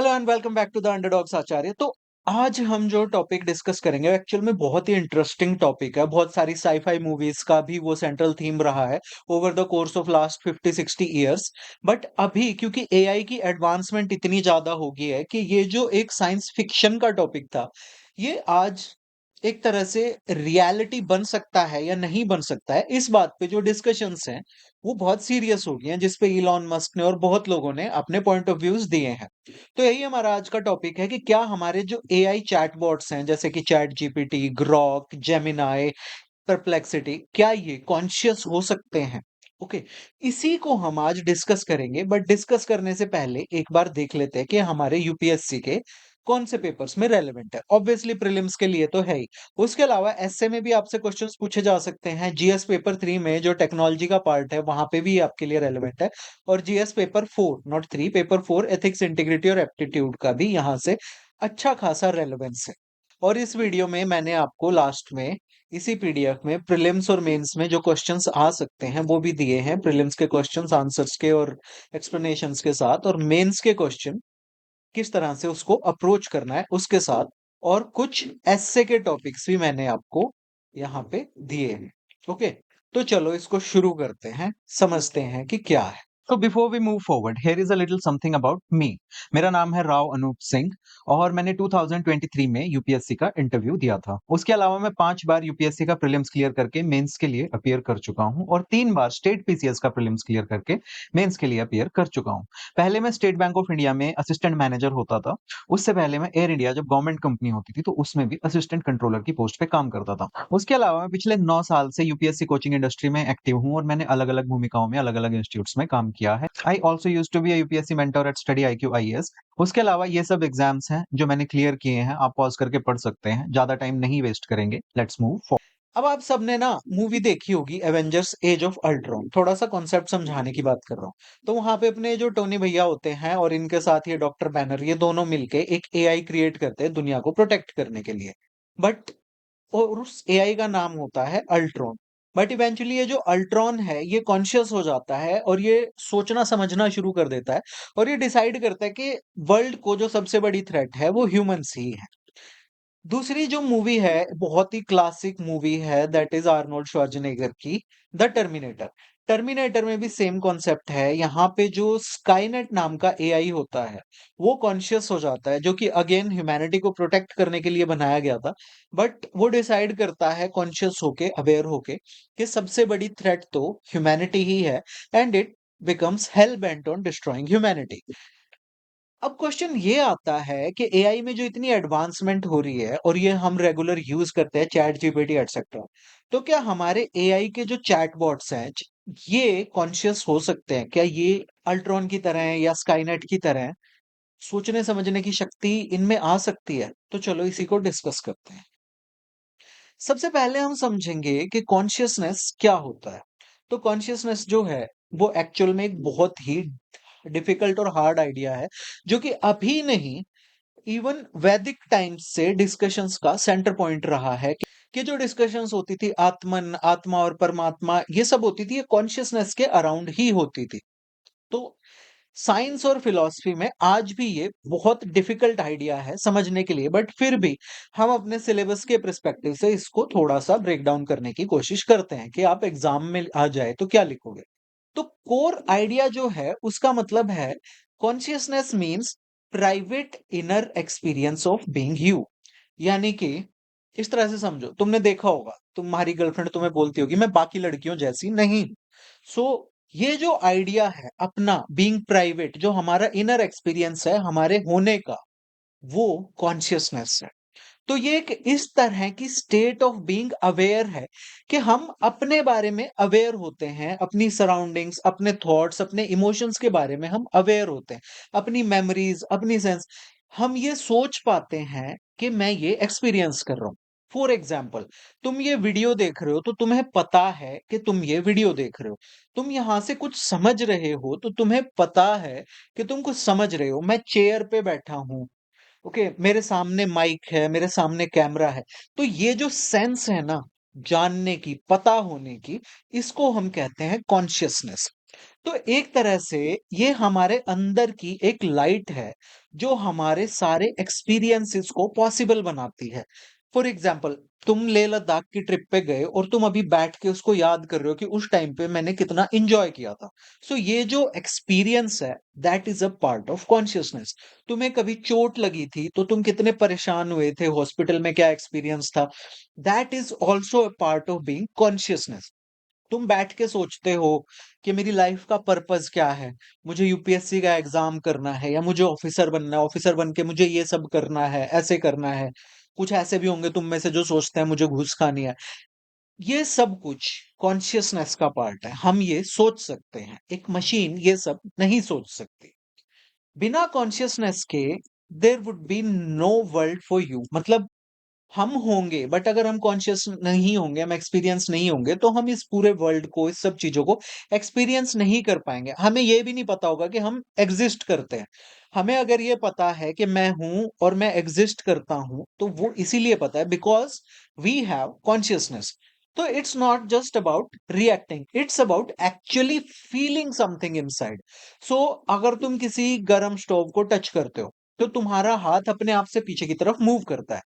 Hello and welcome back to the underdogs Acharya. तो आज हम जो टॉपिक डिस्कस करेंगे एक्चुअल में बहुत ही इंटरेस्टिंग टॉपिक है। बहुत सारी साईफाई मूवीज का भी वो सेंट्रल थीम रहा है over the course of last 50-60 years. But अभी क्योंकि एआई की एडवांसमेंट इतनी ज्यादा हो गई है कि ये जो एक साइंस फिक्शन का टॉपिक था, ये आज एक तरह से रियलिटी बन सकता है या नहीं बन सकता है। इस बात पे जो डिस्कशंस हैं वो बहुत सीरियस हो गए हैं, जिसपे इलॉन मस्क ने और बहुत लोगों ने अपने पॉइंट ऑफ व्यूज दिए हैं। तो यही हमारा आज का टॉपिक है कि क्या हमारे जो एआई चैटबॉट्स हैं जैसे कि chat GPT, Grok, Gemini, perplexity, क्या ये कॉन्शियस हो सकते हैं? ओके, इसी को हम आज डिस्कस करेंगे। बट डिस्कस करने से पहले एक बार देख लेते हैं कि हमारे यूपीएससी के कौन से पेपर्स में रेलेवेंट है। ऑब्वियसली प्रीलिम्स के लिए तो है ही। उसके अलावा एसए में भी आपसे क्वेश्चंस पूछे जा सकते हैं। जीएस पेपर 3 में जो टेक्नोलॉजी का पार्ट है वहां पे भी ये आपके लिए रेलेवेंट है। और GS paper 4, not 3, paper 4 ethics, integrity और एप्टीट्यूड का भी यहाँ से अच्छा खासा रेलेवेंस है। और इस वीडियो में मैंने आपको लास्ट में इसी पीडीएफ में प्रीलिम्स और मेंस में जो क्वेश्चंस आ सकते हैं वो भी दिए हैं। प्रीलिम्स के क्वेश्चंस आंसर्स के और एक्सप्लेनेशंस के साथ, और मेंस के क्वेश्चन किस तरह से उसको अप्रोच करना है उसके साथ, और कुछ एस्से के टॉपिक्स भी मैंने आपको यहाँ पे दिए हैं। ओके, तो चलो इसको शुरू करते हैं, समझते हैं कि क्या है। तो before we move forward, here is a little something about me. मेरा नाम है राव अनूप सिंह और मैंने 2023 में यूपीएससी का इंटरव्यू दिया था। उसके अलावा मैं 5 बार यूपीएससी का प्रीलिम्स क्लियर करके मेंस के लिए अपीयर कर चुका हूं और 3 बार स्टेट पीसीएस का प्रीलिम्स क्लियर करके मेंस के लिए अपीयर कर चुका हूं। पहले मैं स्टेट बैंक ऑफ इंडिया में असिस्टेंट मैनेजर होता था। उससे पहले मैं एयर इंडिया, जब गवर्नमेंट कंपनी होती थी, तो उसमें भी असिस्टेंट कंट्रोलर की पोस्ट पे काम करता था। उसके अलावा मैं पिछले 9 साल से यूपीएससी कोचिंग इंडस्ट्री में एक्टिव हूं और मैंने अलग अलग भूमिकाओं में अलग अलग इंस्टीट्यूट्स में काम किया है। I also use to be UPSC mentor at study IQ IAS। उसके अलावा ये सब एग्जाम्स हैं जो मैंने क्लियर किए हैं, आप पॉज करके पढ़ सकते हैं, ज्यादा टाइम नहीं वेस्ट करेंगे। Let's move forward. अब आप सबने ना मूवी देखी होगी एवेंजर्स एज ऑफ अल्ट्रॉन। थोड़ा सा कॉन्सेप्ट समझाने की बात कर रहा हूँ। तो वहां पे अपने जो टोनी भैया होते हैं और इनके साथ ये डॉक्टर बैनर, ये दोनों मिलके एक एआई क्रिएट करते हैं दुनिया को प्रोटेक्ट करने के लिए। बट और उस एआई का नाम होता है अल्ट्रॉन। बट इवेंचुअली ये जो अल्ट्रॉन है ये कॉन्शियस हो जाता है और ये सोचना समझना शुरू कर देता है। और ये डिसाइड करता है कि वर्ल्ड को जो सबसे बड़ी थ्रेट है वो ह्यूमंस ही है। दूसरी जो मूवी है, बहुत ही क्लासिक मूवी है, दैट इज आर्नोल्ड श्वार्ज़नेगर की द टर्मिनेटर। टर्मिनेटर में भी सेम कॉन्सेप्ट है। यहाँ पे जो स्काईनेट नाम का एआई होता है वो कॉन्शियस हो जाता है, जो कि अगेन ह्यूमैनिटी को प्रोटेक्ट करने के लिए बनाया गया था। बट वो डिसाइड करता है कॉन्शियस होके, अवेयर होके, कि सबसे बड़ी थ्रेट तो ह्यूमैनिटी ही है। And it becomes hello bent on destroying humanity. अब क्वेश्चन ये आता है कि एआई में जो इतनी एडवांसमेंट हो रही है और ये हम रेगुलर यूज करते हैं, चैट जीपीटी एटसेट्रा, तो क्या हमारे एआई के जो चैटबॉट्स हैं ये कॉन्शियस हो सकते हैं? क्या ये अल्ट्रॉन की तरह है या स्काईनेट की तरह है? सोचने समझने की शक्ति इनमें आ सकती है? तो चलो इसी को डिस्कस करते हैं। सबसे पहले हम समझेंगे कि कॉन्शियसनेस क्या होता है। तो कॉन्शियसनेस जो है वो एक्चुअल में एक बहुत ही डिफिकल्ट और हार्ड आइडिया है, जो कि अभी नहीं, इवन वैदिक टाइम्स से डिस्कशंस का सेंटर पॉइंट रहा है। कि जो डिस्कशंस होती थी आत्मन, आत्मा और परमात्मा, ये सब होती थी, ये कॉन्शियसनेस के अराउंड ही होती थी। तो साइंस और फिलॉसफी में आज भी ये बहुत डिफिकल्ट आइडिया है समझने के लिए। बट फिर भी हम अपने सिलेबस के पर्सपेक्टिव से इसको थोड़ा सा ब्रेक डाउन करने की कोशिश करते हैं कि आप एग्जाम में आ जाए तो क्या लिखोगे। तो कोर आइडिया जो है उसका मतलब है consciousness means private inner experience of being you. यानी कि इस तरह से समझो, तुमने देखा होगा तुम्हारी गर्लफ्रेंड तुम्हें बोलती होगी मैं बाकी लड़कियों जैसी नहीं। सो ये जो आइडिया है अपना बीइंग प्राइवेट, जो हमारा इनर एक्सपीरियंस है हमारे होने का, वो कॉन्शियसनेस है। तो ये एक इस तरह की स्टेट ऑफ बीइंग अवेयर है कि हम अपने बारे में अवेयर होते हैं, अपनी सराउंडिंग्स, अपने थॉट्स, अपने इमोशंस के बारे में हम अवेयर होते हैं, अपनी मेमोरीज, अपनी सेंस, हम ये सोच पाते हैं कि मैं ये एक्सपीरियंस कर रहा हूं। फॉर एग्जाम्पल, तुम ये वीडियो देख रहे हो तो तुम्हें पता है कि तुम ये वीडियो देख रहे हो। तुम यहां से कुछ समझ रहे हो तो तुम्हें पता है कि तुम कुछ समझ रहे हो। मैं चेयर पे बैठा हूं, ओके, मेरे सामने माइक है, मेरे सामने कैमरा है। तो ये जो सेंस है ना, जानने की, पता होने की, इसको हम कहते हैं कॉन्शियसनेस। तो एक तरह से ये हमारे अंदर की एक लाइट है, जो हमारे सारे एक्सपीरियंसेस को पॉसिबल बनाती है। फॉर एग्जाम्पल, तुम लेह लद्दाख की ट्रिप पे गए और तुम अभी बैठ के उसको याद कर रहे हो कि उस टाइम पे मैंने कितना एंजॉय किया था। सो ये जो एक्सपीरियंस है, that is a part of consciousness. तुम्हें कभी चोट लगी थी तो तुम कितने परेशान हुए थे, हॉस्पिटल में क्या एक्सपीरियंस था, that is also a part of being consciousness. तुम बैठ के सोचते हो कि मेरी लाइफ का पर्पस क्या है, मुझे यूपीएससी का एग्जाम करना है या मुझे ऑफिसर बनना है, ऑफिसर बन के मुझे ये सब करना है, ऐसे करना है। कुछ ऐसे भी होंगे तुम में से जो सोचते हैं मुझे घूस खानी है। ये सब कुछ कॉन्शियसनेस का पार्ट है, हम ये सोच सकते हैं, एक मशीन ये सब नहीं सोच सकती। बिना कॉन्शियसनेस के there would be no world for you. मतलब हम होंगे बट अगर हम कॉन्शियस नहीं होंगे, हम एक्सपीरियंस नहीं होंगे, तो हम इस पूरे वर्ल्ड को, इस सब चीजों को एक्सपीरियंस नहीं कर पाएंगे। हमें ये भी नहीं पता होगा कि हम एग्जिस्ट करते हैं। हमें अगर ये पता है कि मैं हूं और मैं एग्जिस्ट करता हूं, तो वो इसीलिए पता है बिकॉज वी हैव कॉन्शियसनेस। तो it's not just about reacting, it's about actually feeling something inside. So अगर तुम किसी गर्म स्टोव को टच करते हो, तो तुम्हारा हाथ अपने आप से पीछे की तरफ मूव करता है,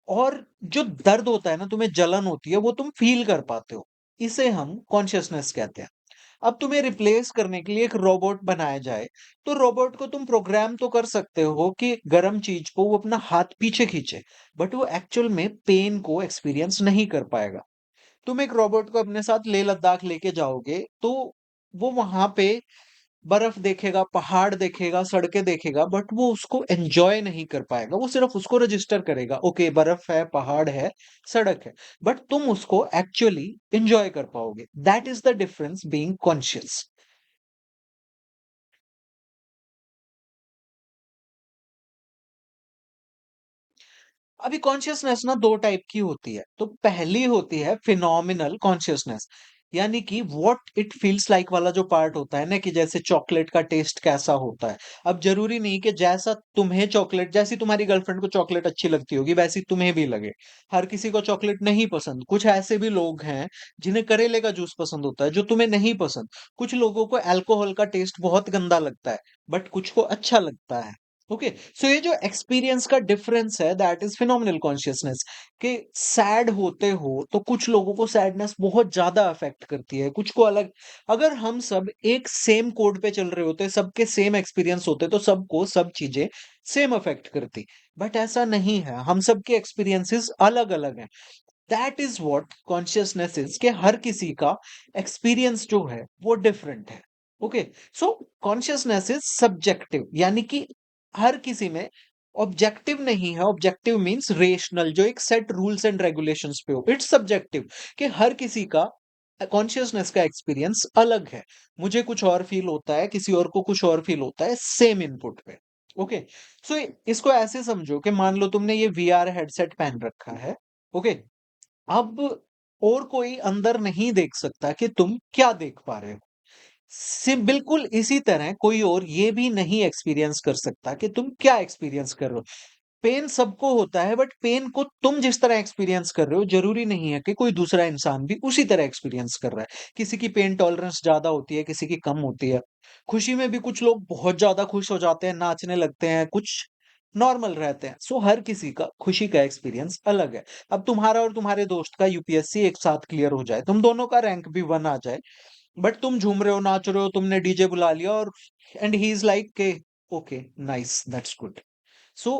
और जो दर्द होता है ना, तुम्हें जलन होती है, वो तुम फील कर पाते हो। इसे हम कॉन्शियसनेस कहते हैं। अब तुम्हें रिप्लेस करने के लिए एक रोबोट बनाया जाए, तो रोबोट को तुम प्रोग्राम तो कर सकते हो कि गर्म चीज को वो अपना हाथ पीछे खींचे, बट वो एक्चुअल में पेन को एक्सपीरियंस नहीं कर पाएगा। तुम एक रोबोट को अपने साथ लेह लद्दाख लेके जाओगे, तो वो वहां पे बर्फ देखेगा, पहाड़ देखेगा, सड़कें देखेगा, बट वो उसको एंजॉय नहीं कर पाएगा। वो सिर्फ उसको रजिस्टर करेगा, ओके बर्फ है, पहाड़ है, सड़क है, बट तुम उसको एक्चुअली एंजॉय कर पाओगे। That is the difference being conscious. अभी कॉन्शियसनेस ना दो टाइप की होती है। तो पहली होती है फिनोमिनल कॉन्शियसनेस, यानी कि व्हाट इट फील्स लाइक वाला जो पार्ट होता है ना, कि जैसे चॉकलेट का टेस्ट कैसा होता है। अब जरूरी नहीं कि जैसा तुम्हें चॉकलेट, जैसी तुम्हारी गर्लफ्रेंड को चॉकलेट अच्छी लगती होगी वैसी तुम्हें भी लगे। हर किसी को चॉकलेट नहीं पसंद। कुछ ऐसे भी लोग हैं जिन्हें करेले का जूस पसंद होता है, जो तुम्हें नहीं पसंद। कुछ लोगों को अल्कोहल का टेस्ट बहुत गंदा लगता है, बट कुछ को अच्छा लगता है। ओके, सो ये जो एक्सपीरियंस का डिफरेंस है, दैट इज फिनोमिनल कॉन्शियसनेस। कि सैड होते हो तो कुछ लोगों को सैडनेस बहुत ज्यादा अफेक्ट करती है, कुछ को अलग। अगर हम सब एक सेम कोड पे चल रहे होते, सबके सेम एक्सपीरियंस होते, तो सबको सब चीजें सेम अफेक्ट करती। बट ऐसा नहीं है, हम सबके एक्सपीरियंसेस अलग अलग हैं। That is what consciousness is, कि हर किसी का एक्सपीरियंस जो है वो डिफरेंट है। Okay, so consciousness is subjective, यानी कि हर किसी में। ऑब्जेक्टिव नहीं है, ऑब्जेक्टिव मींस रेशनल, जो एक सेट रूल्स एंड रेगुलेशंस पे हो। इट्स सब्जेक्टिव, कि हर किसी का कॉन्शियसनेस का एक्सपीरियंस अलग है। मुझे कुछ और फील होता है, किसी और को कुछ और फील होता है, सेम इनपुट पे। ओके, सो इसको ऐसे समझो कि मान लो तुमने ये वीआर हेडसेट पहन रखा है। ओके, अब और कोई अंदर नहीं देख सकता कि तुम क्या देख पा रहे हो। बिल्कुल इसी तरह कोई और ये भी नहीं एक्सपीरियंस कर सकता कि तुम क्या एक्सपीरियंस कर रहे हो। पेन सबको होता है, बट पेन को तुम जिस तरह एक्सपीरियंस कर रहे हो, जरूरी नहीं है कि कोई दूसरा इंसान भी उसी तरह एक्सपीरियंस कर रहा है। किसी की पेन टॉलरेंस ज्यादा होती है, किसी की कम होती है। खुशी में भी कुछ लोग बहुत ज्यादा खुश हो जाते हैं, नाचने लगते हैं, कुछ नॉर्मल रहते हैं। सो हर किसी का खुशी का एक्सपीरियंस अलग है। अब तुम्हारा और तुम्हारे दोस्त का यूपीएससी एक साथ क्लियर हो जाए, तुम दोनों का रैंक भी 1 आ जाए, बट तुम झूम रहे हो, नाच रहे हो, तुमने डीजे बुला लिया, और एंड ही इज लाइक के okay nice that's good. So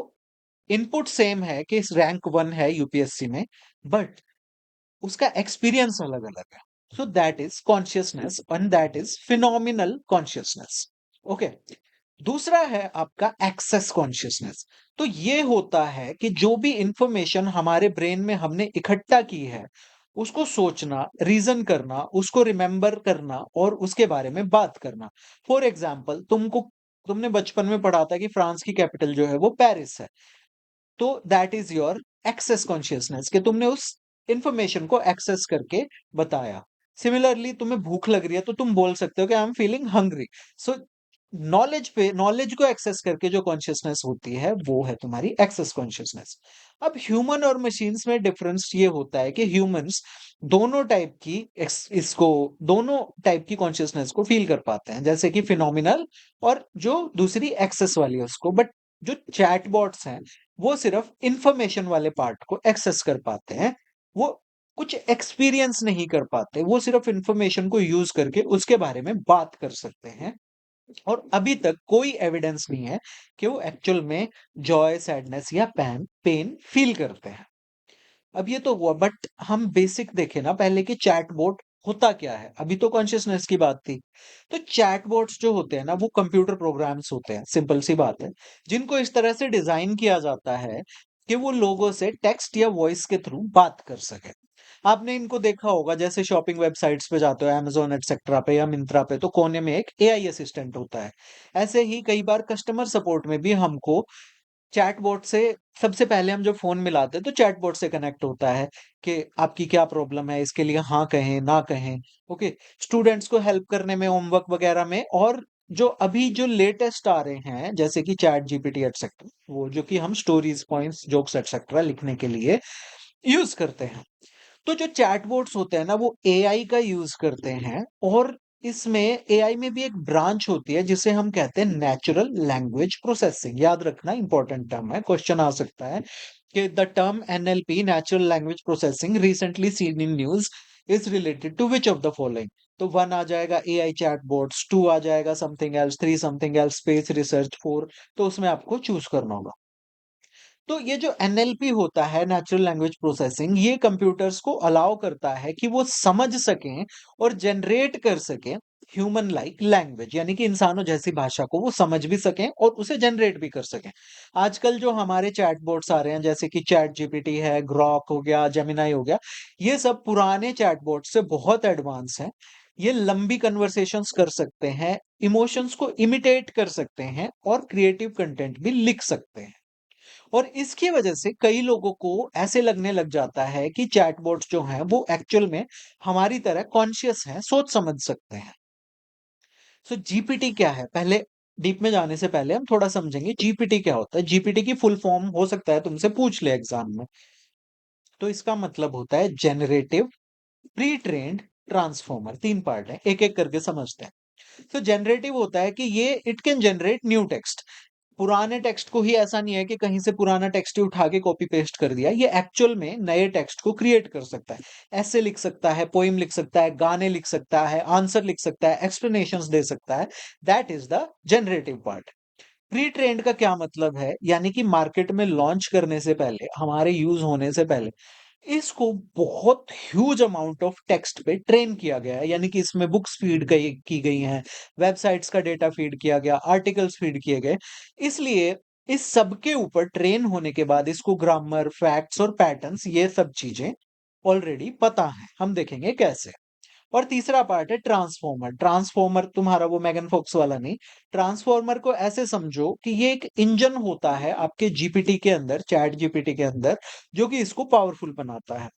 input same है कि इस रैंक 1 है यूपीएससी में, बट उसका एक्सपीरियंस अलग अलग है। So that is consciousness and that is phenomenal consciousness. Okay, दूसरा है आपका एक्सेस कॉन्शियसनेस। तो ये होता है कि जो भी इंफॉर्मेशन हमारे ब्रेन में हमने इकट्ठा की है, उसको सोचना, रीजन करना, उसको रिमेंबर करना और उसके बारे में बात करना। फॉर एग्जाम्पल, तुमने बचपन में पढ़ा था कि फ्रांस की कैपिटल जो है वो पेरिस है। तो that is your access consciousness, कि तुमने उस इंफॉर्मेशन को एक्सेस करके बताया। सिमिलरली, तुम्हें भूख लग रही है तो तुम बोल सकते हो कि I am feeling hungry. So knowledge को एक्सेस करके जो कॉन्शियसनेस होती है वो है तुम्हारी एक्सेस कॉन्शियसनेस। अब ह्यूमन और मशीन्स में डिफरेंस ये होता है कि ह्यूमंस दोनों टाइप की इसको दोनों टाइप की कॉन्शियसनेस को फील कर पाते हैं, जैसे कि फिनोमिनल और जो दूसरी एक्सेस वाली है उसको। बट जो चैटबॉट्स हैं वो सिर्फ इंफॉर्मेशन वाले पार्ट को एक्सेस कर पाते हैं, वो कुछ एक्सपीरियंस नहीं कर पाते, वो सिर्फ इंफॉर्मेशन को यूज करके उसके बारे में बात कर सकते हैं। और अभी तक कोई एविडेंस नहीं है कि वो एक्चुअल में जॉय, सैडनेस या पेन फील करते हैं। अब ये तो हुआ, बट हम बेसिक देखें ना पहले कि चैटबॉट होता क्या है। अभी तो कॉन्शियसनेस की बात थी। तो चैटबॉट्स जो होते हैं ना वो कंप्यूटर प्रोग्राम्स होते हैं, सिंपल सी बात है, जिनको इस तरह से डिजाइन किया जाता है कि वो लोगों से टेक्स्ट या वॉइस के थ्रू बात कर सके। आपने इनको देखा होगा, जैसे शॉपिंग वेबसाइट्स पे जाते हो, अमेज़न एटसेट्रा पे या मिंत्रा पे, तो कोने में एक एआई असिस्टेंट होता है। ऐसे ही कई बार कस्टमर सपोर्ट में भी हमको चैटबॉट से, सबसे पहले हम जब फ़ोन मिलाते हैं तो चैटबॉट से कनेक्ट होता है कि आपकी क्या प्रॉब्लम है, इसके लिए हाँ कहें, ना कहें। ओके, स्टूडेंट्स को हेल्प करने में, होमवर्क वगैरह में, और जो अभी जो लेटेस्ट आ रहे हैं जैसे कि चैट जीपीटी एटसेट्रा, वो जो कि हम स्टोरीज, पॉइंट्स, जोक्स एटसेट्रा लिखने के लिए यूज़ करते हैं। तो जो चैटबॉट्स होते हैं ना वो एआई का यूज करते हैं, और इसमें एआई में भी एक ब्रांच होती है जिसे हम कहते हैं नेचुरल लैंग्वेज प्रोसेसिंग। याद रखना, इंपॉर्टेंट टर्म है, क्वेश्चन आ सकता है कि the term NLP, natural language processing, recently seen in news, is related to which of the following. तो वन आ जाएगा एआई चैटबॉट्स, टू आ जाएगा something else, three something else, space research, four. तो उसमें आपको चूज करना होगा। तो ये जो एनएलपी होता है, नेचुरल लैंग्वेज प्रोसेसिंग, ये कंप्यूटर्स को अलाउ करता है कि वो समझ सकें और जनरेट कर सकें ह्यूमन लाइक लैंग्वेज, यानी कि इंसानों जैसी भाषा को वो समझ भी सकें और उसे जनरेट भी कर सकें। आजकल जो हमारे चैटबॉट्स आ रहे हैं जैसे कि चैट जीपीटी है, ग्रॉक हो गया, जेमिनाई हो गया, ये सब पुराने चैटबॉट से बहुत एडवांस हैं। ये लंबी कन्वर्सेशंस कर सकते हैं, इमोशंस को इमिटेट कर सकते हैं और क्रिएटिव कंटेंट भी लिख सकते हैं। और इसकी वजह से कई लोगों को ऐसे लगने लग जाता है कि चैटबॉट्स जो हैं वो एक्चुअल में हमारी तरह कॉन्शियस हैं, सोच समझ सकते हैं। सो जीपीटी क्या है, पहले डीप में जाने से पहले हम थोड़ा समझेंगे जीपीटी क्या होता है। जीपीटी की फुल फॉर्म हो सकता है तुमसे पूछ ले एग्जाम में। तो इसका मतलब होता है जनरेटिव प्री ट्रेन्ड ट्रांसफॉर्मर। तीन पार्ट है, एक एक करके समझते हैं। तो जनरेटिव होता है कि ये it can generate new text. पुराने टेक्स्ट को ही, ऐसा नहीं है कि कहीं से पुराना टेक्स्ट ही उठा के कॉपी पेस्ट कर दिया, ये एक्चुअल में नए टेक्स्ट को क्रिएट कर सकता है। ऐसे लिख सकता है, पोइम लिख सकता है, गाने लिख सकता है, आंसर लिख सकता है, एक्सप्लेनेशंस दे सकता है। That is the generative part. Pre trend का क्या मतलब है, यानी कि मार्केट में लॉन्च करने से पहले, हमारे यूज होने से पहले इसको बहुत ह्यूज अमाउंट ऑफ टेक्स्ट पे ट्रेन किया गया है, यानी कि इसमें बुक्स फीड की गई हैं, वेबसाइट्स का डेटा फीड किया गया, आर्टिकल्स फीड किए गए। इसलिए इस सब के ऊपर ट्रेन होने के बाद इसको ग्रामर, फैक्ट्स और पैटर्न्स, ये सब चीजें ऑलरेडी पता है। हम देखेंगे कैसे। और तीसरा पार्ट है ट्रांसफॉर्मर। ट्रांसफॉर्मर तुम्हारा वो मैगन फॉक्स वाला नहीं। ट्रांसफॉर्मर को ऐसे समझो कि ये एक इंजन होता है आपके जीपीटी के अंदर, चैट जीपीटी के अंदर, जो कि इसको पावरफुल बनाता है।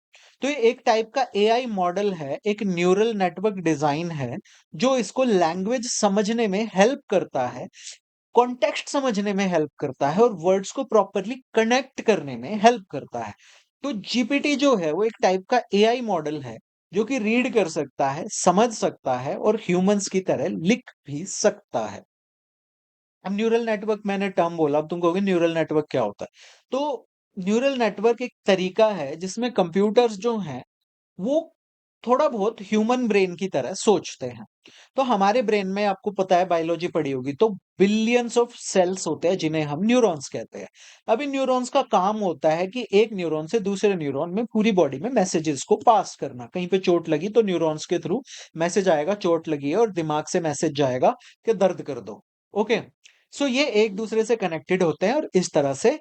तो ये एक टाइप का एआई मॉडल है, एक न्यूरल नेटवर्क डिजाइन है, जो इसको लैंग्वेज समझने में हेल्प करता है, कॉन्टेक्स्ट समझने में हेल्प करता है, और वर्ड्स को प्रॉपरली कनेक्ट करने में हेल्प करता है। तो जीपीटी जो है वो एक टाइप का एआई मॉडल है, जो कि रीड कर सकता है, समझ सकता है और ह्यूमंस की तरह लिख भी सकता है। अब न्यूरल नेटवर्क मैंने टर्म बोला, अब तुम कहोगे न्यूरल नेटवर्क क्या होता है। तो न्यूरल नेटवर्क एक तरीका है जिसमें कंप्यूटर्स जो हैं वो थोड़ा बहुत ह्यूमन ब्रेन की तरह सोचते हैं। तो हमारे ब्रेन में, आपको पता है, बायोलॉजी पढ़ी होगी, तो बिलियंस ऑफ सेल्स होते हैं जिन्हें हम न्यूरॉन्स कहते हैं। अब इन न्यूरॉन्स का काम होता है कि एक न्यूरॉन से दूसरे न्यूरॉन में पूरी बॉडी में मैसेजेस को पास करना। कहीं पे चोट लगी तो न्यूरॉन्स के थ्रू मैसेज आएगा, चोट लगी है, और दिमाग से मैसेज जाएगा कि दर्द कर दो। ओके, सो ये एक दूसरे से कनेक्टेड होते हैं और इस तरह से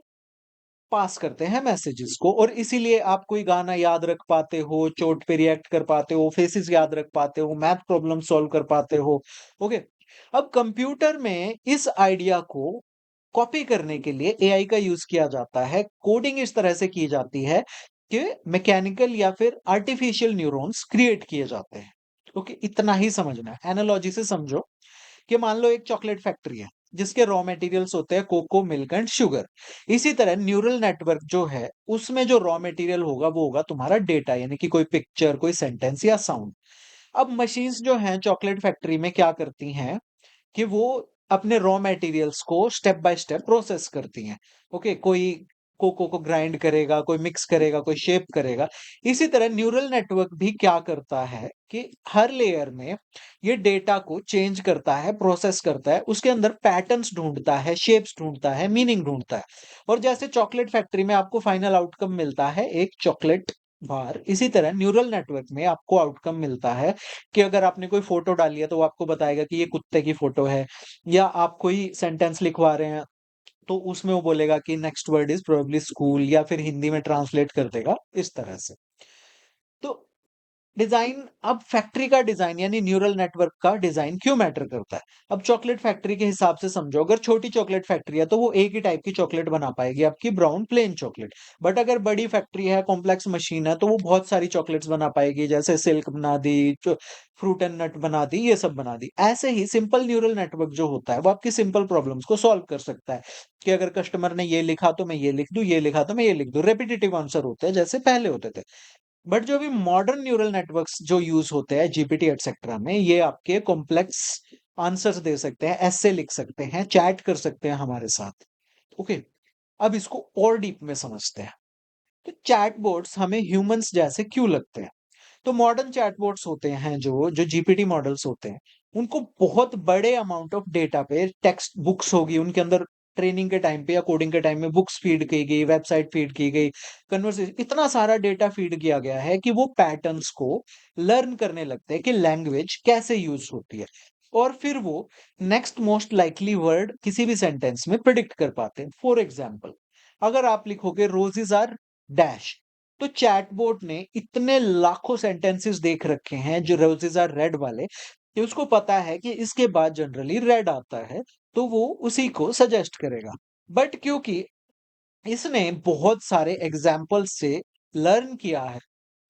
पास करते हैं मैसेजेस को, और इसीलिए आप कोई गाना याद रख पाते हो, चोट पे रिएक्ट कर पाते हो, फेसेस याद रख पाते हो, मैथ प्रॉब्लम सॉल्व कर पाते हो। ओके, अब कंप्यूटर में इस आइडिया को कॉपी करने के लिए एआई का यूज किया जाता है। कोडिंग इस तरह से की जाती है कि मैकेनिकल या फिर आर्टिफिशियल न्यूरॉन्स क्रिएट किए जाते हैं। ओके, इतना ही समझना है, एनालॉजी से समझो कि मान लो एक चॉकलेट फैक्ट्री है, जिसके रॉ मटेरियल्स होते हैं कोको, मिल्क एंड शुगर। इसी तरह न्यूरल नेटवर्क जो है, उसमें जो रॉ मटेरियल होगा वो होगा तुम्हारा डेटा, यानी कि कोई पिक्चर, कोई सेंटेंस या साउंड। अब मशीन्स जो हैं चॉकलेट फैक्ट्री में क्या करती हैं कि वो अपने रॉ मटेरियल्स को स्टेप बाय स्टेप प्रोसेस करती हैं। ओके, कोई कोको को ग्राइंड करेगा, कोई मिक्स करेगा, कोई शेप करेगा। इसी तरह न्यूरल नेटवर्क भी क्या करता है कि हर लेयर में ये डेटा को चेंज करता है, प्रोसेस करता है, उसके अंदर पैटर्न्स ढूंढता है, शेप्स ढूंढता है, मीनिंग ढूंढता है। और जैसे चॉकलेट फैक्ट्री में आपको फाइनल आउटकम मिलता है एक चॉकलेट बार, इसी तरह न्यूरल नेटवर्क में आपको आउटकम मिलता है कि अगर आपने कोई फ़ोटो डाली है, तो वो आपको बताएगा कि ये कुत्ते की फ़ोटो है, या आप कोई सेंटेंस लिखवा रहे हैं, तो उसमें वो बोलेगा कि next word is probably school, या फिर हिंदी में ट्रांसलेट कर देगा, इस तरह से। तो डिजाइन, अब फैक्ट्री का डिजाइन यानी न्यूरल नेटवर्क का डिजाइन क्यों मैटर करता है? अब चॉकलेट फैक्ट्री के हिसाब से समझो, अगर छोटी चॉकलेट फैक्ट्री है तो वो एक ही टाइप की चॉकलेट बना पाएगी, आपकी ब्राउन प्लेन चॉकलेट। बट अगर बड़ी फैक्ट्री है, कॉम्प्लेक्स मशीन है, तो वो बहुत सारी चॉकलेट्स बना पाएगी, जैसे सिल्क बना दी, फ्रूट एंड नट बना दी, ये सब बना दी। ऐसे ही सिंपल न्यूरल नेटवर्क जो होता है वो आपकी सिंपल प्रॉब्लम्स को सॉल्व कर सकता है, कि अगर कस्टमर ने ये लिखा तो मैं ये लिख दूं, ये लिखा तो मैं ये लिख दूं। रेपिटेटिव आंसर होते हैं जैसे पहले होते थे। बट जो अभी मॉडर्न न्यूरल नेटवर्क्स जो यूज होते हैं जीपीटी एटसेट्रा में, ये आपके कॉम्प्लेक्स आंसर्स दे सकते हैं, ऐसे लिख सकते हैं, चैट कर सकते हैं हमारे साथ। ओके, अब इसको और डीप में समझते हैं। तो चैटबॉट्स हमें ह्यूमंस जैसे क्यों लगते हैं? तो मॉडर्न चैटबॉट्स होते हैं जो जो जीपीटी मॉडल्स होते हैं, उनको बहुत बड़े अमाउंट ऑफ डेटा पे टेक्स्ट बुक्स होगी उनके अंदर, ट्रेनिंग के टाइम पे या कोडिंग के टाइम में बुक्स फीड की गई, वेबसाइट फीड की गई, कन्वर्सेशन, इतना सारा डेटा फीड किया गया है कि वो पैटर्न्स को लर्न करने लगते हैं कि लैंग्वेज कैसे यूज होती है, और फिर वो नेक्स्ट मोस्ट लाइकली वर्ड किसी भी सेंटेंस में प्रिडिक्ट कर पाते हैं। फॉर एग्जाम्पल, अगर आप लिखोगे रोजेज आर डैश, तो चैटबॉट ने इतने लाखों सेंटेंसेस देख रखे हैं जो रोजेज आर रेड वाले, कि उसको पता है कि इसके बाद जनरली रेड आता है, तो वो उसी को सजेस्ट करेगा। बट क्योंकि इसने बहुत सारे एग्जाम्पल से लर्न किया है,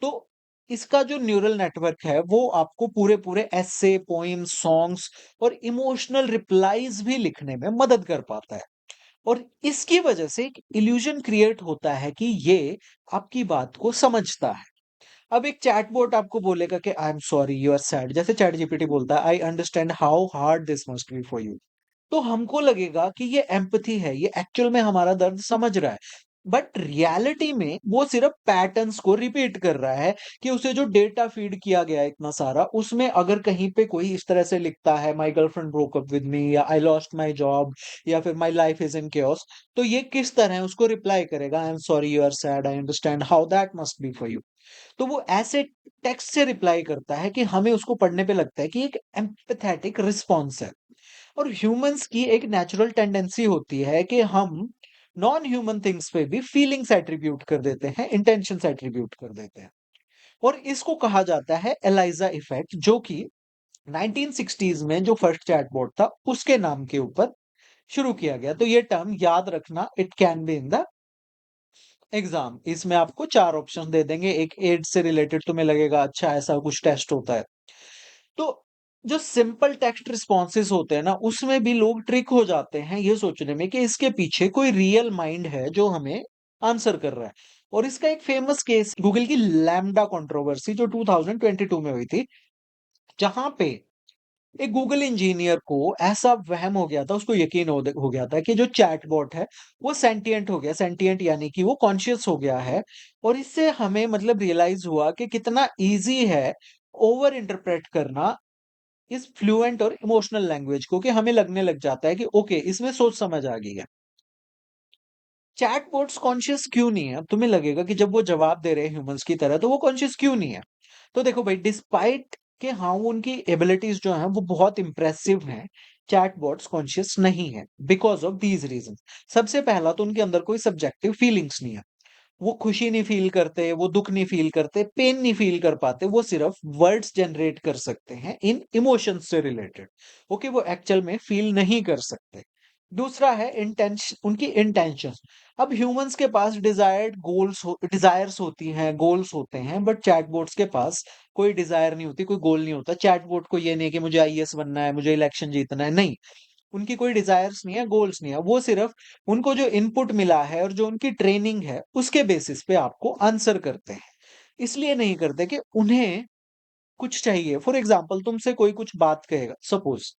तो इसका जो न्यूरल नेटवर्क है वो आपको पूरे पूरे एस्से, पोइम्स, सॉन्ग्स और इमोशनल रिप्लाईज भी लिखने में मदद कर पाता है। और इसकी वजह से एक इल्यूजन क्रिएट होता है कि ये आपकी बात को समझता है। अब एक चैटबॉट आपको बोलेगा कि I am sorry you are sad, जैसे चैट जीपीटी बोलता है I understand how hard this must be for you, तो हमको लगेगा कि ये एम्पैथी है, ये एक्चुअल में हमारा दर्द समझ रहा है। बट रियलिटी में वो सिर्फ पैटर्न्स को रिपीट कर रहा है, कि उसे जो डेटा फीड किया गया है इतना सारा, उसमें अगर कहीं पे कोई इस तरह से लिखता है my girlfriend broke up with me, या आई लॉस्ट माय जॉब, या फिर my life is in chaos, तो ये किस तरह उसको रिप्लाई करेगा, I am sorry you are sad, I understand how that must be for you. तो वो ऐसे टेक्स्ट से रिप्लाई करता है कि हमें उसको पढ़ने पे लगता है कि एक एम्पैथेटिक रिस्पॉन्स है। और ह्यूमंस की एक नेचुरल टेंडेंसी होती है कि हम नॉन ह्यूमन थिंग्स पे भी फीलिंग्स एट्रीब्यूट कर देते हैं, इंटेंशंस एट्रीब्यूट कर देते हैं। और इसको कहा जाता है एलाइजा इफेक्ट, जो कि 1960s में जो फर्स्ट चैटबॉट था उसके नाम के ऊपर शुरू किया गया। तो ये टर्म याद रखना, it can be in the exam. इसमें आपको चार ऑप्शन दे देंगे, एक एड्स से रिलेटेड, तुम्हें लगेगा अच्छा ऐसा कुछ टेस्ट होता है। तो जो सिंपल टेक्स्ट रिस्पॉन्सेज होते हैं ना, उसमें भी लोग ट्रिक हो जाते हैं ये सोचने में कि इसके पीछे कोई रियल माइंड है जो हमें आंसर कर रहा है। और इसका एक फेमस केस गूगल की लैम्डा कंट्रोवर्सी जो 2022 में हुई थी, जहां पे एक गूगल इंजीनियर को ऐसा वहम हो गया था, उसको यकीन हो गया था कि जो चैटबॉट है वो सेंटिएंट हो गया, सेंटिएंट यानी कि वो कॉन्शियस हो गया है। और इससे हमें मतलब रियलाइज हुआ कि कितना इजी है ओवर इंटरप्रेट करना इस फ्लुएंट और इमोशनल लैंग्वेज को, कि हमें लगने लग जाता है कि ओके इसमें सोच समझ आ गई है। चैटबॉट्स कॉन्शियस क्यों नहीं है? अब तुम्हें लगेगा कि जब वो जवाब दे रहे हैं ह्यूमंस की तरह, तो वो कॉन्शियस क्यों नहीं है? तो देखो भाई, डिस्पाइट कि हाँ वो उनकी एबिलिटीज जो हैं वो बहुत इंप्रेसिव हैं, चैटबॉट्स कॉन्शियस नहीं है बिकॉज ऑफ दीज रीजन। सबसे पहला तो उनके अंदर कोई सब्जेक्टिव फीलिंग्स नहीं है, वो खुशी नहीं फील करते, वो दुख नहीं फील करते, पेन नहीं फील कर पाते, वो सिर्फ वर्ड्स जनरेट कर सकते हैं इन इमोशंस से रिलेटेड। ओके, वो एक्चुअल में फील नहीं कर सकते। दूसरा है उनकी इंटेंशन। अब ह्यूमंस के पास डिजायर्स होती हैं, गोल्स होते हैं, बट चैटबॉट्स के पास कोई डिजायर नहीं होती, कोई गोल नहीं होता। चैटबॉट को ये नहीं है कि मुझे आईएएस बनना है, मुझे इलेक्शन जीतना है, नहीं। उनकी कोई डिजायर्स नहीं है, गोल्स नहीं है। वो सिर्फ उनको जो इनपुट मिला है और जो उनकी ट्रेनिंग है उसके बेसिस पे आपको आंसर करते हैं। इसलिए नहीं करते कि उन्हें कुछ चाहिए। फॉर एग्जाम्पल, तुमसे कोई कुछ बात कहेगा, सपोज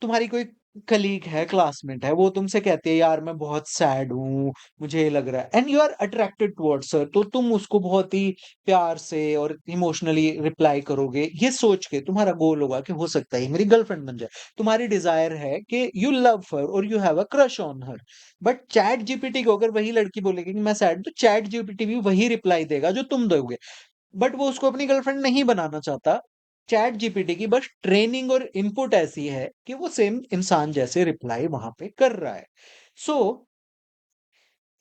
तुम्हारी कोई कलीग है, क्लासमेट है, वो तुमसे कहती है यार मैं बहुत सैड हूँ, मुझे ये लग रहा है, and you are attracted towards her, तो तुम उसको बहुत ही प्यार से और इमोशनली रिप्लाई करोगे, ये सोच के तुम्हारा गोल होगा कि हो सकता है ये मेरी गर्लफ्रेंड बन जाए। तुम्हारी डिजायर है कि यू लव हर और you have a crush on her. But chat GPT को अगर वही लड़की बोलेगी कि मैं सैड, तो चैट जीपीटी भी वही रिप्लाई देगा जो तुम दोगे। बट वो उसको अपनी गर्लफ्रेंड नहीं बनाना चाहता। चैट जीपीटी की बस ट्रेनिंग और इनपुट ऐसी है कि वो सेम इंसान जैसे रिप्लाई वहां पे कर रहा है। सो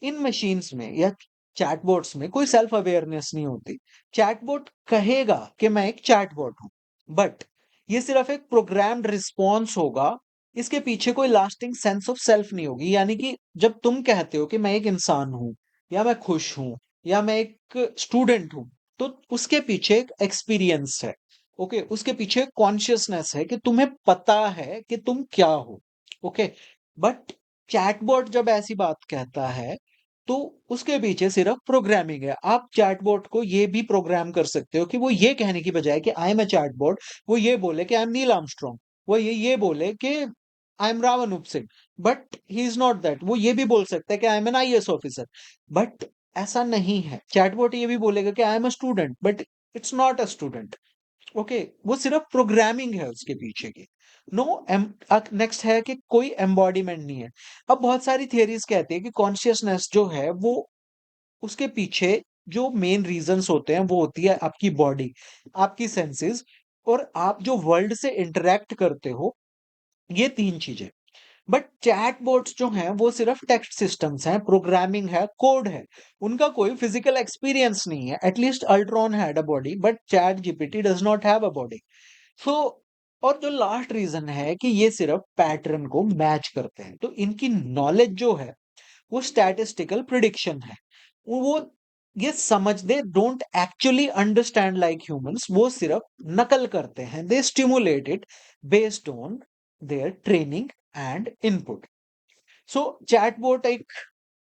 इन मशीन्स में या चैटबॉट्स में कोई सेल्फ अवेयरनेस नहीं होती। चैटबॉट कहेगा कि मैं एक चैटबॉट हूं, बट ये सिर्फ एक प्रोग्राम्ड रिस्पॉन्स होगा। इसके पीछे कोई लास्टिंग सेंस ऑफ सेल्फ नहीं होगी। यानी कि जब तुम कहते हो कि मैं एक इंसान हूं, या मैं खुश हूं, या मैं एक स्टूडेंट हूं, तो उसके पीछे एक एक्सपीरियंस है। ओके, उसके पीछे कॉन्शियसनेस है कि तुम्हें पता है कि तुम क्या हो। ओके, बट चैटबॉट जब ऐसी बात कहता है, तो उसके पीछे सिर्फ प्रोग्रामिंग है। आप चैटबॉट को ये भी प्रोग्राम कर सकते हो कि वो ये कहने की बजाय कि आई एम अ चैटबॉट, वो ये बोले कि आई एम नील आर्मस्ट्रॉन्ग। वो ये बोले कि I am Ravan Upsingh. But he is not that. वो ये भी बोल सकता है कि I am an IAS officer. But ऐसा नहीं है। चैटबॉट ये भी बोलेगा कि I am a student, but it's not a student. Okay, वो सिर्फ प्रोग्रामिंग है उसके पीछे की। नो। नेक्स्ट है कि कोई एम्बॉडीमेंट नहीं है। अब बहुत सारी थियरीज कहती है कि कॉन्शियसनेस जो है वो, उसके पीछे जो मेन रीजंस होते हैं वो होती है आपकी बॉडी, आपकी सेंसेस, और आप जो वर्ल्ड से इंटरेक्ट करते हो, ये तीन चीजें। बट चैटबॉट्स जो हैं वो सिर्फ टेक्स्ट सिस्टम्स हैं, प्रोग्रामिंग है, कोड है। उनका कोई फिजिकल एक्सपीरियंस नहीं है। At least Ultron had a body, but ChatGPT does not have a body. So और जो लास्ट रीजन है कि ये सिर्फ पैटर्न को मैच करते हैं, तो इनकी नॉलेज जो है वो स्टैटिस्टिकल प्रिडिक्शन है। वो ये समझ they, don't actually understand like humans, वो सिर्फ नकल करते हैं। They stimulate it based on their training and input. So chatbot एक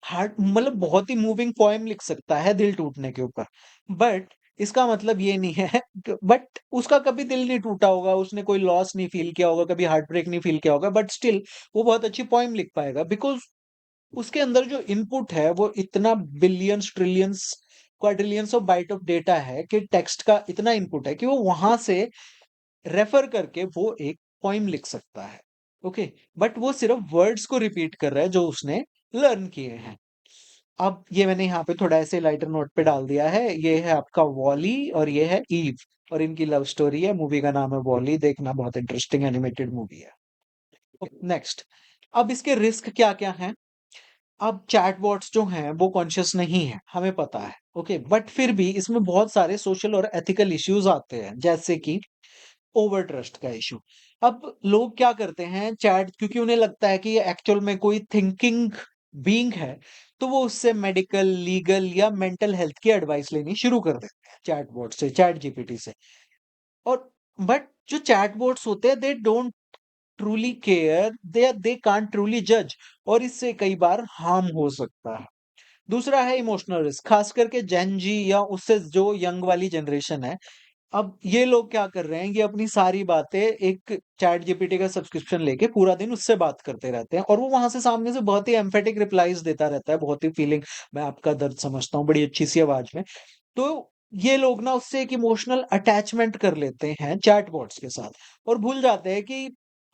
हार्ट मतलब बहुत ही मूविंग पोएम लिख सकता है दिल टूटने के ऊपर, बट इसका मतलब ये नहीं है बट उसका कभी दिल नहीं टूटा होगा, उसने कोई लॉस नहीं फील किया होगा, कभी हार्ट ब्रेक नहीं फील किया होगा, बट स्टिल वो बहुत अच्छी पोएम लिख पाएगा, बिकॉज उसके अंदर जो इनपुट है वो इतना billions, trillions, quadrillions of byte of data है कि टेक्स्ट का इतना इनपुट है कि वो वहां से रेफर करके वो एक पोइम लिख सकता है। ओके, बट वो सिर्फ वर्ड्स को रिपीट कर रहा है जो उसने लर्न किए हैं। अब ये मैंने यहाँ पे थोड़ा ऐसे लाइटर नोट पे डाल दिया है। ये है आपका वॉली और ये है ईव, और इनकी लव स्टोरी है। मूवी का नाम है वॉली, देखना, बहुत इंटरेस्टिंग एनिमेटेड मूवी है। नेक्स्ट, अब इसके रिस्क क्या क्या हैं। अब चैटबॉट्स जो हैं वो कॉन्शियस नहीं है, हमें पता है। ओके, बट फिर भी इसमें बहुत सारे सोशल और एथिकल इश्यूज आते हैं, जैसे कि ओवर ट्रस्ट का इशू। अब लोग क्या करते हैं, चैट, क्योंकि उन्हें लगता है कि ये एक्चुअल में कोई थिंकिंग बीइंग है, तो वो उससे मेडिकल, लीगल या मेंटल हेल्थ की एडवाइस लेनी शुरू कर देते हैं चैटबॉट से, चैट जीपीटी से। और बट जो चैटबॉट्स होते हैं, they don't truly care, they can't truly जज, और इससे कई बार हार्म हो सकता है। दूसरा है इमोशनल रिस्क, खास करके जेन जी या उससे जो यंग वाली जनरेशन है। अब ये लोग क्या कर रहे हैं, ये अपनी सारी बातें एक चैट जीपीटी का सब्सक्रिप्शन लेके पूरा दिन उससे बात करते रहते हैं, और वो वहां से सामने से बहुत ही एम्फेटिक रिप्लाईज देता रहता है, बहुत ही फीलिंग, मैं आपका दर्द समझता हूँ, बड़ी अच्छी सी आवाज में। तो ये लोग ना उससे एक इमोशनल अटैचमेंट कर लेते हैं चैटबॉट्स के साथ, और भूल जाते हैं कि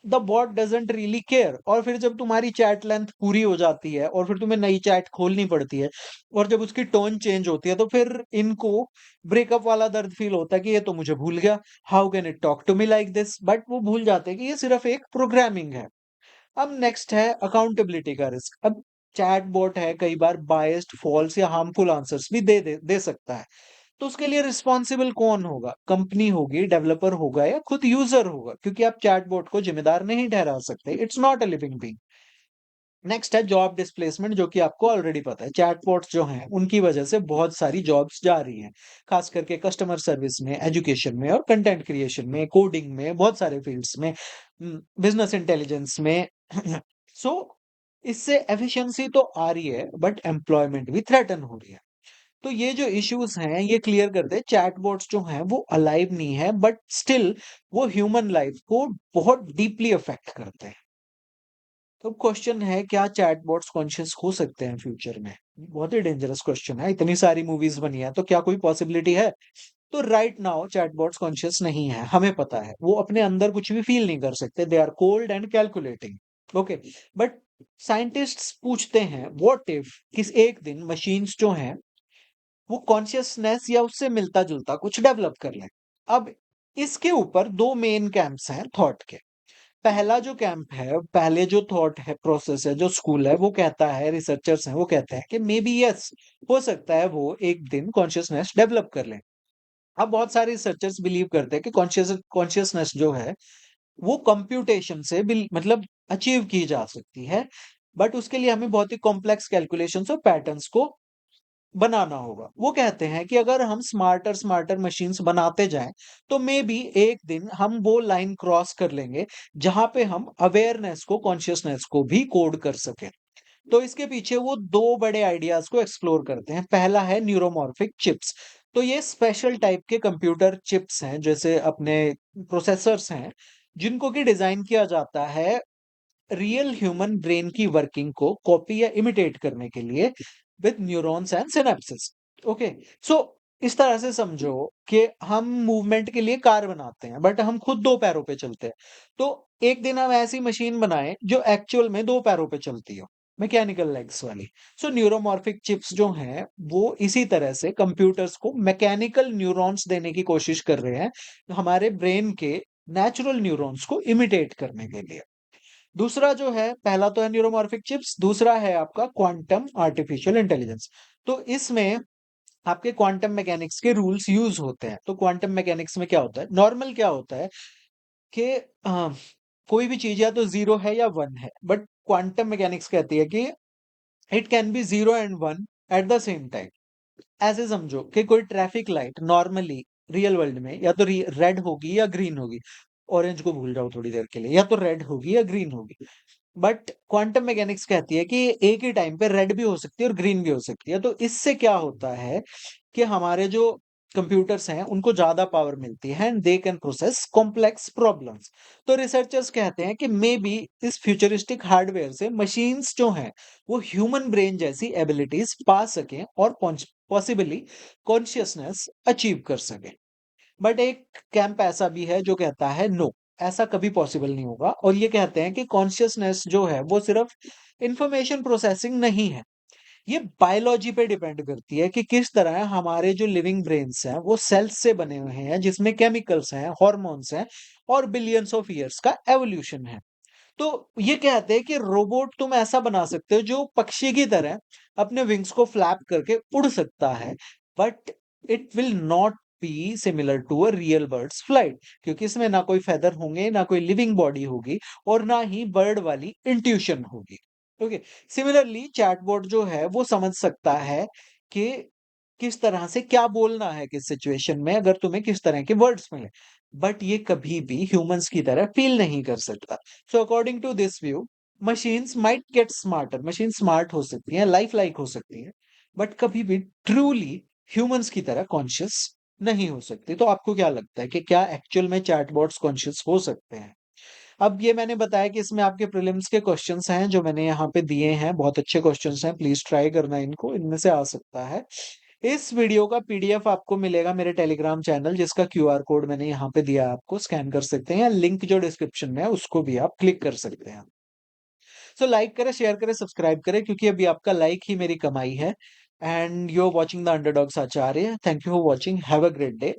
the bot doesn't really care. और फिर जब तुम्हारी चैट लेंथ पूरी हो जाती है और फिर तुम्हें नई चैट खोलनी पड़ती है, और जब उसकी टोन चेंज होती है, तो फिर इनको ब्रेकअप वाला दर्द फील होता है कि ये तो मुझे भूल गया, how can it talk to me like this. But वो भूल जाते हैं कि ये सिर्फ एक प्रोग्रामिंग है। अब नेक्स्ट है अकाउंटेबिलिटी का रिस्क। अब चैटबॉट है, कई बार बायस्ड, फॉल्स या हार्मफुल आंसर्स भी दे सकता है। तो उसके लिए रिस्पॉन्सिबल कौन होगा? कंपनी होगी, डेवलपर होगा, या खुद यूजर होगा? क्योंकि आप चैटबॉट को जिम्मेदार नहीं ठहरा सकते, it's not a living being. Next है जॉब डिस्प्लेसमेंट, जो कि आपको ऑलरेडी पता है। चैटबॉट्स जो हैं उनकी वजह से बहुत सारी जॉब्स जा रही हैं, खास करके कस्टमर सर्विस में, एजुकेशन में और कंटेंट क्रिएशन में, कोडिंग में, बहुत सारे फील्ड्स में, बिजनेस इंटेलिजेंस में। सो इससे एफिशिएंसी तो आ रही है बट एम्प्लॉयमेंट भी थ्रेटन हो रही है। तो ये जो इश्यूज हैं ये क्लियर करते हैं, चैटबॉट्स जो हैं वो अलाइव नहीं है बट स्टिल वो ह्यूमन लाइफ को बहुत डीपली अफेक्ट करते हैं। तो क्वेश्चन है, क्या चैटबॉट्स कॉन्शियस हो सकते हैं फ्यूचर में? बहुत ही डेंजरस क्वेश्चन है, इतनी सारी मूवीज बनी है तो क्या कोई पॉसिबिलिटी है? तो राइट नाउ चैटबॉट्स कॉन्शियस नहीं है, हमें पता है वो अपने अंदर कुछ भी फील नहीं कर सकते, they are cold and calculating. Okay, but scientists पूछते हैं व्हाट इफ किस एक दिन मशीन्स जो हैं वो कॉन्शियसनेस या उससे मिलता जुलता कुछ डेवलप कर लें। अब इसके ऊपर दो मेन कैंप्स हैं थॉट के। पहला जो कैंप है, पहले जो थॉट है, प्रोसेस है, जो स्कूल है, वो कहता है, रिसर्चर्स हैं वो कहते हैं कि मे बी यस, हो सकता है वो एक दिन कॉन्शियसनेस डेवलप कर लें। अब बहुत सारे रिसर्चर्स बिलीव करते हैं कि कॉन्शियसनेस जो है वो कंप्यूटेशन से मतलब अचीव की जा सकती है, बट उसके लिए हमें बहुत ही कॉम्प्लेक्स कैलकुलेशंस और पैटर्न्स को बनाना होगा। वो कहते हैं कि अगर हम स्मार्टर स्मार्टर मशीन्स बनाते जाएं तो मे बी एक दिन हम वो लाइन क्रॉस कर लेंगे जहां पे हम अवेयरनेस को, कॉन्शियसनेस को भी कोड कर सकें। तो इसके पीछे वो दो बड़े आइडियाज को एक्सप्लोर करते हैं। पहला है न्यूरोमॉर्फिक चिप्स। तो ये स्पेशल टाइप के कंप्यूटर चिप्स हैं, जैसे अपने प्रोसेसर्स हैं, जिनको की डिजाइन किया जाता है रियल ह्यूमन ब्रेन की वर्किंग को कॉपी या इमिटेट करने के लिए with neurons and synapses. Okay, so इस तरह से समझो कि हम मूवमेंट के लिए कार बनाते हैं बट हम खुद दो पैरों पे चलते हैं। तो एक दिन हम ऐसी मशीन बनाएं जो एक्चुअल में दो पैरों पे चलती हो, मैकेनिकल लेग्स वाली। सो न्यूरोमॉर्फिक चिप्स जो हैं वो इसी तरह से कंप्यूटर्स को मैकेनिकल न्यूरॉन्स देने की कोशिश कर रहे हैं, हमारे ब्रेन के नेचुरल न्यूरॉन्स को इमिटेट करने के लिए। दूसरा जो है, पहला तो है न्यूरोमॉर्फिक चिप्स, दूसरा है आपका क्वांटम आर्टिफिशियल इंटेलिजेंस। तो इसमें आपके क्वांटम मैकेनिक्स के रूल्स यूज होते हैं। तो क्वांटम मैकेनिक्स में क्या होता है, नॉर्मल क्या होता है कि कोई भी चीज या तो जीरो है या वन है, बट क्वांटम मैकेनिक्स कहती है कि it can be zero and one at the same time. ऐसे समझो कि कोई traffic light normally real world में या तो रेड होगी या ग्रीन होगी। ऑरेंज को भूल जाओ थोड़ी देर के लिए, या तो रेड होगी या ग्रीन होगी। बट क्वांटम मैकेनिक्स कहती है कि एक ही टाइम पे रेड भी हो सकती है और ग्रीन भी हो सकती है। तो इससे क्या होता है कि हमारे जो कंप्यूटर्स हैं उनको ज्यादा पावर मिलती है and they can process complex problems. तो रिसर्चर्स कहते हैं कि मे बी इस फ्यूचरिस्टिक हार्डवेयर से मशीन्स जो हैं वो ह्यूमन ब्रेन जैसी एबिलिटीज पा सकें और पॉसिबली कॉन्शियसनेस अचीव कर सकें। बट एक कैंप ऐसा भी है जो कहता है नो, ऐसा कभी पॉसिबल नहीं होगा, और ये कहते हैं कि कॉन्शियसनेस जो है वो सिर्फ इंफॉर्मेशन प्रोसेसिंग नहीं है, ये बायोलॉजी पे डिपेंड करती है कि किस तरह हमारे जो लिविंग ब्रेन्स हैं वो सेल्स से बने हुए हैं, जिसमें केमिकल्स हैं, हॉर्मोन्स हैं और बिलियंस ऑफ ईयर्स का एवोल्यूशन है। तो ये कहते हैं कि रोबोट तुम ऐसा बना सकते हो जो पक्षी की तरह अपने विंग्स को फ्लैप करके उड़ सकता है, but it will not be similar to a real bird's flight, क्योंकि इसमें ना कोई फेदर होंगे, ना कोई लिविंग बॉडी होगी और ना ही बर्ड वाली इंट्यूशन होगी। ओके, सिमिलरली चैटबॉट जो है वो समझ सकता है कि किस तरह से क्या बोलना है किस सिचुएशन में, अगर तुम्हें किस तरह के वर्ड्स मिले, बट ये कभी भी ह्यूमंस की तरह फील नहीं कर सकता। So according to this view, machines might get smarter, machine smart हो सकती हैं, लाइफ लाइक हो सकती हैं, बट कभी भी ट्रूली ह्यूमंस की तरह कॉन्शियस नहीं हो सकती। तो आपको क्या लगता है कि क्या एक्चुअल में चैटबॉट्स कॉन्शियस हो सकते हैं? अब ये मैंने बताया कि इसमें आपके प्रीलिम्स के क्वेश्चंस हैं जो मैंने यहाँ पे दिए हैं, बहुत अच्छे क्वेश्चंस हैं, प्लीज ट्राई करना इनको, इनमें से आ सकता है। इस वीडियो का पीडीएफ आपको मिलेगा मेरे टेलीग्राम चैनल, जिसका क्यूआर कोड मैंने यहाँ पे दिया है, आपको स्कैन कर सकते हैं, या लिंक जो डिस्क्रिप्शन में है उसको भी आप क्लिक कर सकते हैं। सो लाइक करें, शेयर करें, सब्सक्राइब करें, क्योंकि अभी आपका लाइक ही मेरी कमाई है। And you are watching the underdogs Acharya. Thank you for watching, have a great day.